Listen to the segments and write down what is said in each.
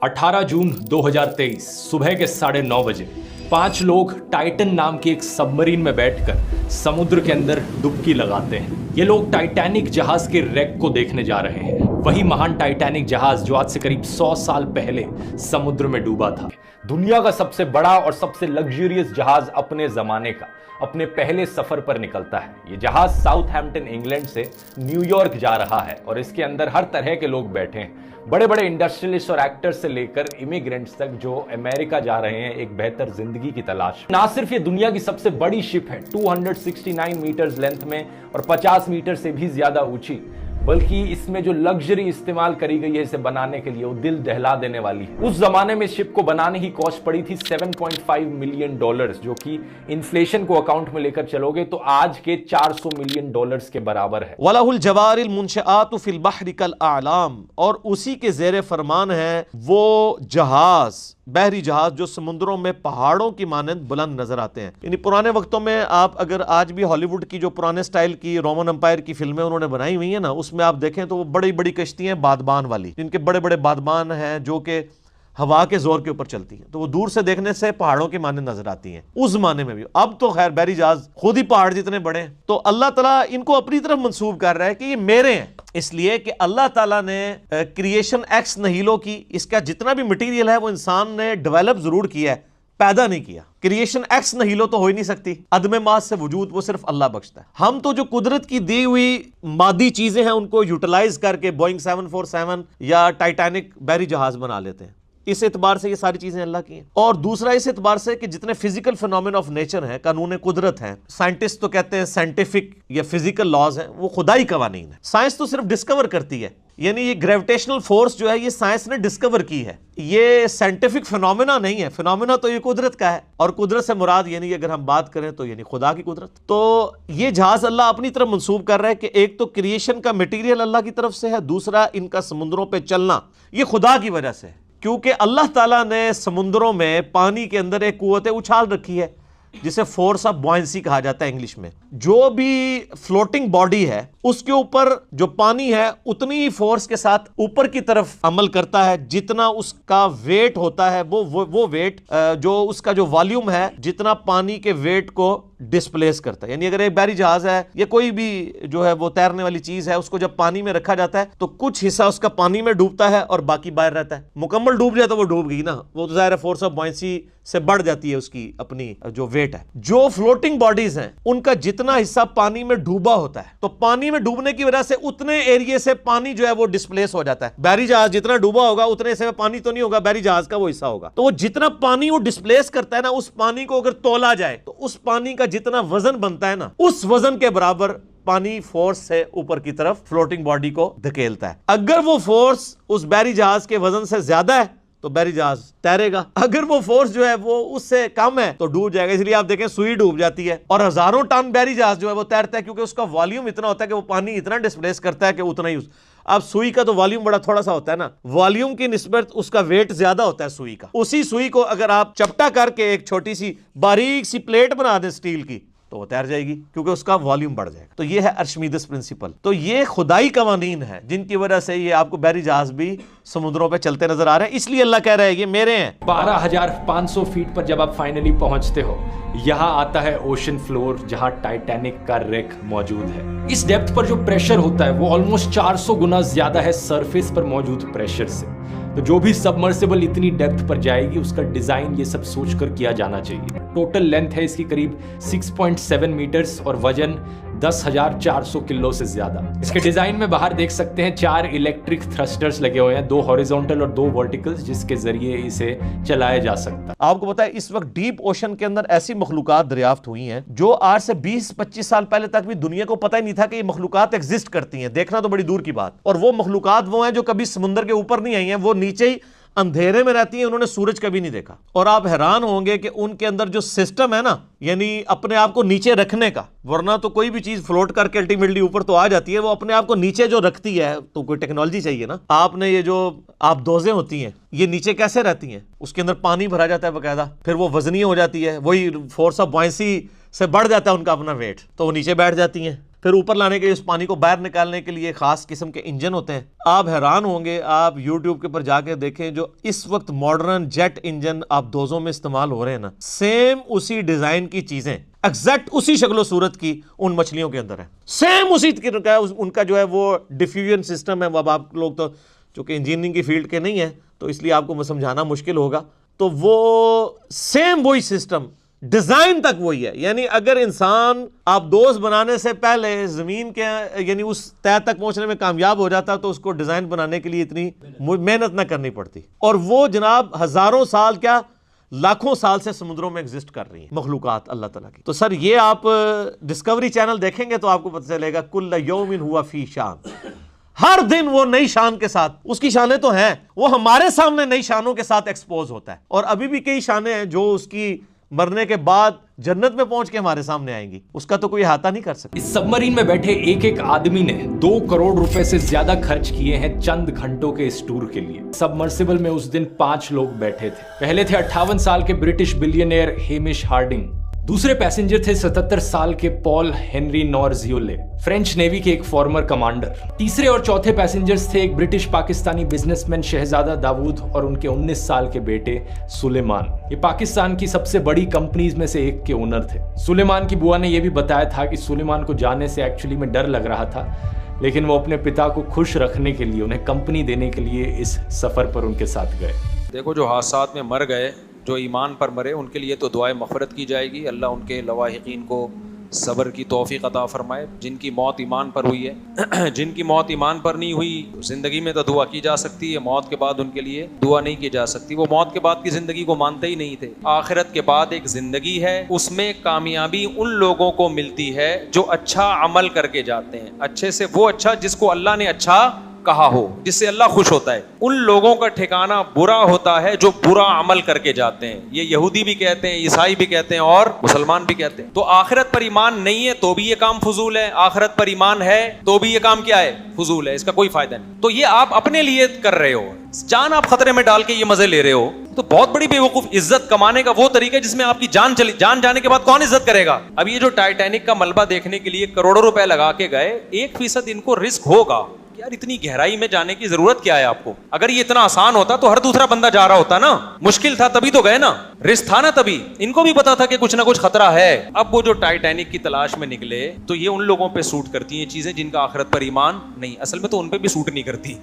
18 जून 2023 सुबह के 9:30 बजे 5 लोग टाइटन नाम की एक सबमरीन में बैठकर समुद्र के अंदर डुबकी लगाते हैं। ये लोग टाइटैनिक जहाज के रेक को देखने जा रहे हैं, वही महान टाइटैनिक जहाज जो आज से करीब 100 साल पहले समुद्र में डूबा था। दुनिया का सबसे बड़ा और सबसे लग्जरियस जहाज अपने जमाने का अपने पहले सफर पर निकलता है। ये जहाज साउथहैम्पटन इंग्लैंड से न्यूयॉर्क जा रहा है और इसके अंदर हर तरह के लोग बैठे हैं, बड़े बड़े इंडस्ट्रियलिस्ट और एक्टर्स से लेकर इमिग्रेंट्स तक जो अमेरिका जा रहे हैं एक बेहतर जिंदगी की तलाश। ना सिर्फ ये दुनिया की सबसे बड़ी शिप है 269 मीटर्स लेंथ में और 50 मीटर से भी ज्यादा ऊंची, बल्कि इसमें जो लग्जरी इस्तेमाल करी गई है इसे बनाने के लिए वो दिल दहला देने वाली है। उस जमाने में शिप को बनाने की कॉस्ट पड़ी थी $7.5 मिलियन, जो कि इन्फ्लेशन को अकाउंट में लेकर चलोगे तो आज के $400 मिलियन के बराबर है। वलहुल जवारिल मुनशआतु फिल बहरि कल आलाम, और उसी के ज़ेरे फरमान है वो जहाज, बहरी जहाज जो समुद्रों में पहाड़ों की मानंद बुलंद नजर आते हैं। यानी पुराने वक्तों में आप अगर आज भी हॉलीवुड की जो पुराने स्टाइल की रोमन एम्पायर की फिल्में उन्होंने बनाई हुई है ना, उसमें आप देखें तो वो बड़ी बड़ी कश्तियां बादबान वाली, जिनके बड़े बड़े बादबान हैं जो कि हवा के जोर के ऊपर चलती हैं, तो वो दूर से देखने से पहाड़ों की माने नजर आती हैं। उस जमाने में भी, अब तो खैर बहरी जहाज खुद ही पहाड़ जितने बड़े हैं, तो अल्लाह ताला इनको अपनी तरफ मंसूब कर रहा है कि ये मेरे हैं, इसलिए कि अल्लाह ताला ने क्रिएशन एक्स नहीलो की, इसका जितना भी मटेरियल है वो इंसान ने डेवलप जरूर किया है, पैदा नहीं किया। क्रिएशन एक्स नहीलो तो हो ही नहीं सकती, अदमे मास से वजूद वो सिर्फ अल्लाह बख्शता है। हम तो जो कुदरत की दी हुई मादी चीजें हैं उनको यूटिलाइज करके बोइंग 747 या टाइटैनिक बहरी जहाज बना लेते हैं। इस एतबार से ये सारी चीजें अल्लाह की हैं। और दूसरा इस एतबार से कि जितने फिजिकल फिनोमेना ऑफ नेचर हैं, कानून कुदरत हैं, साइंटिस्ट तो कहते हैं साइंटिफिक या फिजिकल लॉज हैं, वो खुदाई कवानीन है। साइंस तो सिर्फ डिस्कवर करती है, यानी ये ग्रेविटेशनल फोर्स जो है ये साइंस ने डिस्कवर की है, ये साइंटिफिक फिनोमेना नहीं है। फिनोमेना तो ये कुदरत का है, और कुदरत से मुराद यानी अगर हम बात करें तो यानी खुदा की कुदरत। तो ये जहाज अल्लाह अपनी तरफ मंसूब कर रहा है कि एक तो क्रिएशन का मटेरियल अल्लाह की तरफ से है, दूसरा इनका समुद्रों पे चलना ये खुदा की वजह से है, क्योंकि अल्लाह ताला ने समुद्रों में पानी के अंदर एक कुव्वत उछाल रखी है जिसे फोर्स ऑफ बॉयंसी कहा जाता है इंग्लिश में। जो भी फ्लोटिंग बॉडी है उसके ऊपर जो पानी है उतनी ही फोर्स के साथ ऊपर की तरफ अमल करता है, जितना उसका वेट होता है वो वेट जो उसका जो वॉल्यूम है जितना पानी के वेट को डिस्प्लेस करता है। यानी अगर एक बहरी जहाज है या कोई भी जो है वो तैरने वाली चीज है, उसको जब पानी में रखा जाता है तो कुछ हिस्सा उसका पानी में डूबता है और बाकी बाहर रहता है। मुकम्मल डूब जाए तो वो डूब गई ना, वो तो ज़ाहिर है फोर्स ऑफ बॉयंसी से बढ़ जाती है उसकी अपनी जो वेट है। जो फ्लोटिंग बॉडीज हैं उनका जितना हिस्सा पानी में डूबा होता है, तो पानी में डूबने की वजह से उतने एरिया से पानी जो है वो डिस्प्लेस हो जाता है। बहरी जहाज जितना डूबा होगा उतने से पानी तो नहीं होगा, बहरी जहाज का वो हिस्सा होगा। तो वो जितना पानी वो डिस्प्लेस करता है ना, उस पानी को अगर तोला जाए तो उस पानी का जितना वजन बनता है ना, उस वजन के बराबर पानी फोर्स से ऊपर की तरफ फ्लोटिंग बॉडी को धकेलता है। अगर वो फोर्स उस बहरी जहाज के वजन से ज्यादा है तो बहरी जहाज तैरेगा, अगर वो फोर्स जो है वो उससे कम है तो डूब जाएगा। इसलिए आप देखें सुई डूब जाती है और हजारों टन बहरी जहाज जो है वो तैरता है, क्योंकि उसका वॉल्यूम इतना होता है कि वो पानी इतना डिस्प्लेस करता है कि उतना ही अब सुई का तो वॉल्यूम बड़ा थोड़ा सा होता है ना, वॉल्यूम की निस्बत उसका वेट ज्यादा होता है सुई का। उसी सुई को अगर आप चपटा करके एक छोटी सी बारीक सी प्लेट बना दें स्टील की तो वो तैर जाएगी, क्योंकि उसका वॉल्यूम बढ़ जाएगा। तो ये है अर्शमीदिस प्रिंसिपल। तो ये खुदाई कवानीन है जिनकी वजह से ये आपको बहरी जहाज भी समुद्रों पे चलते नजर आ रहे हैं। इसलिए अल्लाह कह रहा है ये मेरे हैं। 12,500 फीट पर जब आप फाइनली पहुंचते हो, यहाँ आता है ओशन फ्लोर, जहां टाइटैनिक का रेक मौजूद है। इस डेप्थ पर जो प्रेशर होता है वो ऑलमोस्ट 400 गुना ज्यादा है सरफेस पर मौजूद प्रेशर से। तो जो भी सबमर्सिबल इतनी डेप्थ पर जाएगी उसका डिजाइन ये सब सोचकर किया जाना चाहिए। टोटल लेंथ है इसकी करीब 6.7 मीटर्स और वजन 10,400 किलो से ज्यादा। इसके डिजाइन में बाहर देख सकते हैं 4 इलेक्ट्रिक थ्रस्टर्स लगे हुए हैं, 2 हॉरिजॉन्टल और 2 वर्टिकल्स, जिसके जरिए इसे चलाया जा सकता है। आपको पता है इस वक्त डीप ओशन के अंदर ऐसी मखलूकात दरियाफ्त हुई हैं जो आज से 20-25 साल पहले तक भी दुनिया को पता ही नहीं था कि ये मखलूकात एग्जिस्ट करती हैं। देखना तो बड़ी दूर की बात। और वो मखलूकात वो हैं जो कभी समुद्र के ऊपर नहीं आई हैं, वो नीचे ही अंधेरे में रहती हैं, उन्होंने सूरज कभी नहीं देखा। और आप हैरान होंगे कि उनके अंदर जो सिस्टम है ना, यानी अपने आप को नीचे रखने का, वरना तो कोई भी चीज फ्लोट करके अल्टीमेटली ऊपर तो आ जाती है, वो अपने आप को नीचे जो रखती है तो कोई टेक्नोलॉजी चाहिए ना। आपने ये जो आप दोजें होती हैं ये नीचे कैसे रहती हैं, उसके अंदर पानी भरा जाता है बकायदा, फिर वो वजनी हो जाती है, वही फोर्स ऑफ बॉयंसी से बढ़ जाता है उनका अपना वेट, तो वो नीचे बैठ जाती हैं। پھر اوپر لانے کے لیے اس پانی کو باہر نکالنے کے لیے خاص قسم کے انجن ہوتے ہیں. آپ حیران ہوں گے, آپ یوٹیوب کے اوپر جا کے دیکھیں جو اس وقت ماڈرن جیٹ انجن آپ دوزوں میں استعمال ہو رہے ہیں نا, سیم اسی ڈیزائن کی چیزیں ایگزیکٹ اسی شکل و صورت کی ان مچھلیوں کے اندر ہے, سیم اسی کا ان کا جو ہے وہ ڈیفیوژن سسٹم ہے. اب آپ لوگ تو چونکہ انجینئرنگ کی فیلڈ کے نہیں ہیں تو اس لیے آپ کو سمجھانا مشکل ہوگا, تو وہ سیم وہی سسٹم, ڈیزائن تک وہی ہے. یعنی اگر انسان آپ دوست بنانے سے پہلے زمین کے یعنی اس طے تک پہنچنے میں کامیاب ہو جاتا تو اس کو ڈیزائن بنانے کے لیے اتنی محنت نہ کرنی پڑتی. اور وہ جناب ہزاروں سال کیا لاکھوں سال سے سمندروں میں ایگزسٹ کر رہی ہیں مخلوقات اللہ تعالیٰ کی. تو سر یہ آپ ڈسکوری چینل دیکھیں گے تو آپ کو پتہ چلے گا کل یوم ہوا فی شان, ہر دن وہ نئی شان کے ساتھ, اس کی شانیں تو ہیں, وہ ہمارے سامنے نئی شانوں کے ساتھ ایکسپوز ہوتا ہے. اور ابھی بھی کئی شانیں ہیں جو اس کی مرنے کے بعد جنت میں پہنچ کے ہمارے سامنے آئیں گی, اس کا تو کوئی احاطہ نہیں کر سکتا. اس سب مرین میں بیٹھے ایک ایک آدمی نے 2 کروڑ روپے سے زیادہ خرچ کیے ہیں چند گھنٹوں کے اس ٹور کے لیے. سب مرسیبل میں اس دن 5 لوگ بیٹھے تھے. پہلے تھے 58 سال کے برٹش بلینئر ہیمش ہارڈنگ, دوسرے پیسنجر تھے 77 سال کے پال ہنری نورزیولے, فرینچ نیوی کے ایک فارمر کمانڈر. تیسرے اور چوتھے پیسنجرز تھے ایک برٹش پاکستانی بزنس مین شہزادہ داؤد اور ان کے 19 سال کے بیٹے سلیمان. یہ پاکستان کی سب سے بڑی کمپنیز میں سے ایک کے اونر تھے. سلیمان کی بوا نے یہ بھی بتایا تھا کہ سلیمان کو جانے سے ایکچولی میں ڈر لگ رہا تھا, لیکن وہ اپنے پتا کو خوش رکھنے کے لیے, انہیں کمپنی دینے کے لیے اس سفر پر ان کے ساتھ گئے. دیکھو جو حادثات میں مر گئے, جو ایمان پر مرے, ان کے لیے تو دعائے مغفرت کی جائے گی. اللہ ان کے لواحقین کو صبر کی توفیق عطا فرمائے. جن کی موت ایمان پر ہوئی ہے, جن کی موت ایمان پر نہیں ہوئی, زندگی میں تو دعا کی جا سکتی ہے, موت کے بعد ان کے لیے دعا نہیں کی جا سکتی. وہ موت کے بعد کی زندگی کو مانتے ہی نہیں تھے. آخرت کے بعد ایک زندگی ہے, اس میں کامیابی ان لوگوں کو ملتی ہے جو اچھا عمل کر کے جاتے ہیں. اچھے سے وہ اچھا جس کو اللہ نے اچھا کہا ہو, جس سے اللہ خوش ہوتا ہے. ان لوگوں کا ٹھکانہ برا ہوتا ہے جو برا عمل کر کے جاتے ہیں. یہ یہودی بھی کہتے ہیں, عیسائی بھی کہتے ہیں اور مسلمان بھی کہتے ہیں. تو آخرت پر ایمان نہیں ہے تو بھی یہ کام فضول ہے, آخرت پر ایمان ہے تو بھی یہ کام کیا ہے, فضول ہے, اس کا کوئی فائدہ نہیں. تو یہ آپ اپنے لیے کر رہے ہو, جان آپ خطرے میں ڈال کے یہ مزے لے رہے ہو, تو بہت بڑی بیوقوف. عزت کمانے کا وہ طریقہ جس میں آپ کی جان جانے کے بعد کون عزت کرے گا. اب یہ جو ٹائٹینک کا ملبہ دیکھنے کے لیے کروڑوں روپے لگا کے گئے, 1% ان کو رسک ہوگا. یار اتنی گہرائی میں جانے کی ضرورت کیا ہے آپ کو؟ اگر یہ اتنا آسان ہوتا تو ہر دوسرا بندہ جا رہا ہوتا نا. مشکل تھا تبھی تو گئے نا, رسک تھا نا تبھی. ان کو بھی پتا تھا کہ کچھ نہ کچھ خطرہ ہے. اب وہ جو ٹائٹینک کی تلاش میں نکلے تو یہ ان لوگوں پہ سوٹ کرتی ہیں چیزیں جن کا آخرت پر ایمان نہیں. اصل میں تو ان پہ بھی سوٹ نہیں کرتی,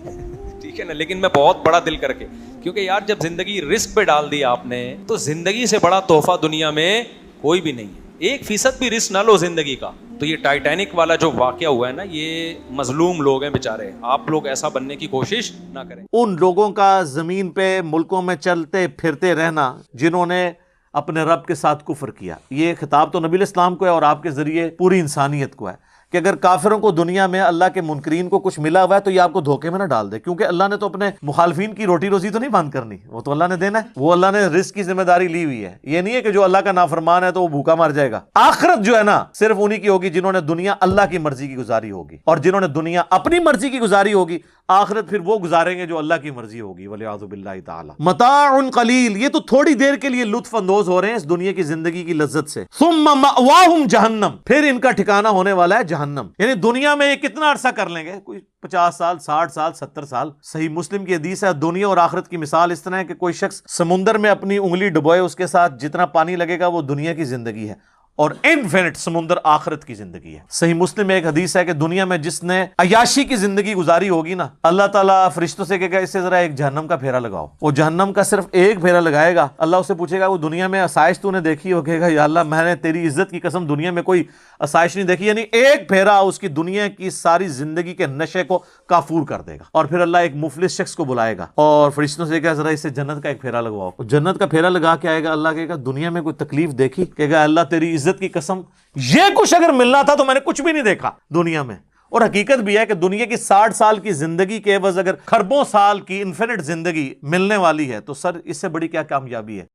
ٹھیک ہے نا. لیکن میں بہت بڑا دل کر کے, کیونکہ یار جب زندگی رسک پہ ڈال دی آپ نے تو زندگی سے بڑا تحفہ دنیا میں کوئی بھی نہیں ہے. 1% بھی رسک نہ لو زندگی کا. تو یہ ٹائٹینک والا جو واقعہ ہوا ہے نا, یہ مظلوم لوگ ہیں بیچارے. آپ لوگ ایسا بننے کی کوشش نہ کریں. ان لوگوں کا زمین پہ ملکوں میں چلتے پھرتے رہنا جنہوں نے اپنے رب کے ساتھ کفر کیا, یہ خطاب تو نبی الاسلام کو ہے اور آپ کے ذریعے پوری انسانیت کو ہے کہ اگر کافروں کو دنیا میں اللہ کے منکرین کو کچھ ملا ہوا ہے تو یہ آپ کو دھوکے میں نہ ڈال دے, کیونکہ اللہ نے تو اپنے مخالفین کی روٹی روزی تو نہیں بند کرنی, وہ تو اللہ نے دینا ہے. وہ اللہ نے رزق کی ذمہ داری لی ہوئی ہے. یہ نہیں ہے کہ جو اللہ کا نافرمان ہے تو وہ بھوکا مر جائے گا. آخرت جو ہے نا صرف انہی کی ہوگی جنہوں نے دنیا اللہ کی مرضی کی گزاری ہوگی, اور جنہوں نے دنیا اپنی مرضی کی گزاری ہوگی آخرت پھر وہ گزاریں گے جو اللہ کی مرضی ہوگی. ولیعوذ باللہ تعالی. متاع قلیل, یہ تو تھوڑی دیر کے لیے لطف اندوز ہو رہے ہیں اس دنیا کی زندگی کی لذت سے. ثم مأواہم جہنم, پھر ان کا ٹھکانہ ہونے والا ہے جہنم. یعنی دنیا میں یہ کتنا عرصہ کر لیں گے, کوئی 50 سال 60 سال 70 سال. صحیح مسلم کی حدیث ہے, دنیا اور آخرت کی مثال اس طرح ہے کہ کوئی شخص سمندر میں اپنی انگلی ڈبوئے, اس کے ساتھ جتنا پانی لگے گا وہ دنیا کی زندگی ہے, اور انفینٹ سمندر آخرت کی زندگی ہے. صحیح مسلم میں ایک حدیث ہے کہ دنیا میں جس نے عیاشی کی زندگی گزاری ہوگی نا, اللہ تعالیٰ فرشتوں سے کہے گا اس سے ذرا ایک جہنم کا پھیرا لگاؤ. وہ جہنم کا صرف ایک پھیرا لگائے گا, اللہ اسے پوچھے گا وہ دنیا میں آسائش تو نے دیکھی, وہ کہے گا یا اللہ میں نے تیری عزت کی قسم دنیا میں کوئی آسائش نہیں دیکھی. یعنی ایک پھیرا اس کی دنیا کی ساری زندگی کے نشے کو کافور کر دے گا. اور پھر اللہ ایک مفلس شخص کو بلائے گا اور فرشتوں سے کہا ذرا اس سے جنت کا ایک پھیرا لگواؤ. جنت کا پھیرا لگا کے آئے گا, اللہ کہے گا دنیا میں کوئی تکلیف دیکھی؟ کہے گا اللہ تیری عزت کی قسم یہ کچھ اگر ملنا تھا تو میں نے کچھ بھی نہیں دیکھا دنیا میں. اور حقیقت بھی ہے کہ دنیا کی 60 سال کی زندگی کے عوض اگر خربوں سال کی انفینٹ زندگی ملنے والی ہے تو سر اس سے بڑی کیا کامیابی ہے.